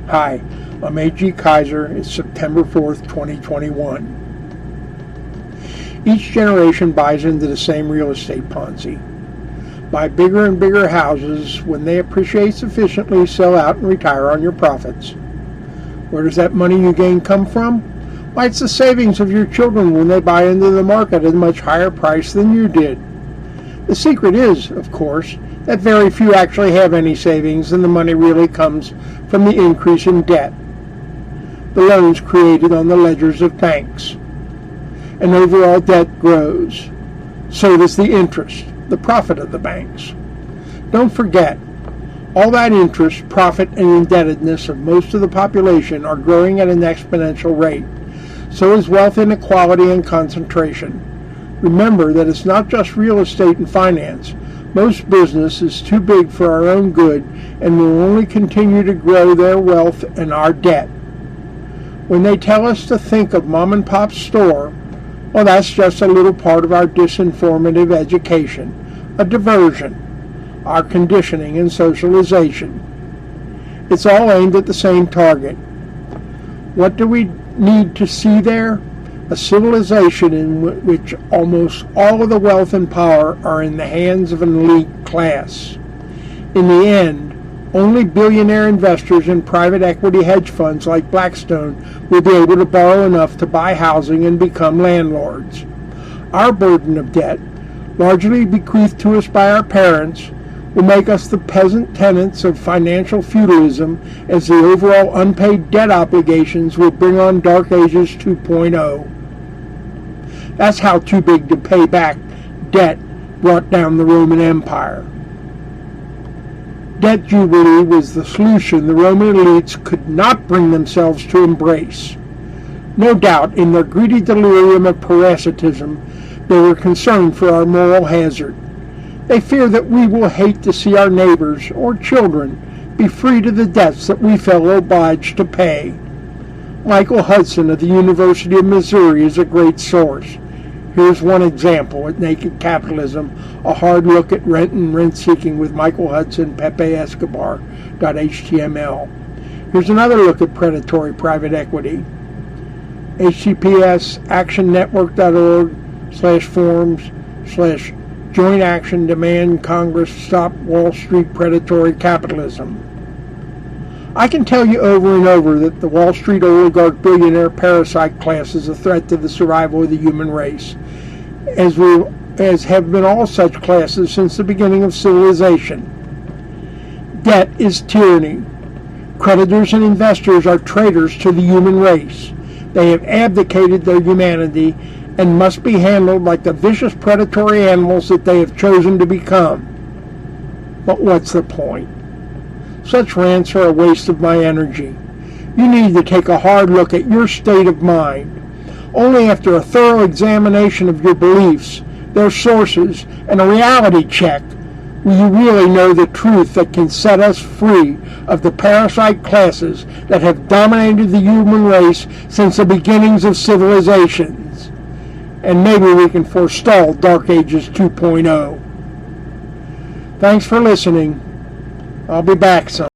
Hi, I'm A.G. Kaiser. It's September 4th, 2021. Each generation buys into the same real estate Ponzi. Buy bigger and bigger houses. When they appreciate sufficiently, sell out and retire on your profits. Where does that money you gain come from? Why, it's the savings of your children when they buy into the market at a much higher price than you did. The secret is, of course, that very few actually have any savings, and the money really comes from the increase in debt. The loans created on the ledgers of banks. And overall debt grows. So does the interest, the profit of the banks. Don't forget, all that interest, profit, and indebtedness of most of the population are growing at an exponential rate. So is wealth inequality and concentration. Remember that it's not just real estate and finance. Most business is too big for our own good and will only continue to grow their wealth and our debt. When they tell us to think of mom and pop's store, well, that's just a little part of our disinformative education, a diversion, our conditioning and socialization. It's all aimed at the same target. What do we need to see there? A civilization in which almost all of the wealth and power are in the hands of an elite class. In the end, only billionaire investors in private equity hedge funds like Blackstone will be able to borrow enough to buy housing and become landlords. Our burden of debt, largely bequeathed to us by our parents, will make us the peasant tenants of financial feudalism, as the overall unpaid debt obligations will bring on Dark Ages 2.0. That's how too big to pay back debt brought down the Roman Empire. Debt jubilee was the solution the Roman elites could not bring themselves to embrace. No doubt, in their greedy delirium of parasitism, they were concerned for our moral hazard. They fear that we will hate to see our neighbors or children be freed of the debts that we felt obliged to pay. Michael Hudson of the University of Missouri is a great source. Here's one example at Naked Capitalism, a hard look at rent and rent-seeking with Michael Hudson, Pepe Escobar.html. Here's another look at predatory private equity. https://actionnetwork.org/forums/joint action demand Congress stop Wall Street predatory capitalism. I can tell you over and over that the Wall Street oligarch billionaire parasite class is a threat to the survival of the human race, as have been all such classes since the beginning of civilization. Debt is tyranny. Creditors and investors are traitors to the human race. They have abdicated their humanity and must be handled like the vicious predatory animals that they have chosen to become. But what's the point? Such rants are a waste of my energy. You need to take a hard look at your state of mind. Only after a thorough examination of your beliefs, their sources, and a reality check will you really know the truth that can set us free of the parasite classes that have dominated the human race since the beginnings of civilizations. And maybe we can forestall Dark Ages 2.0. Thanks for listening. I'll be back soon.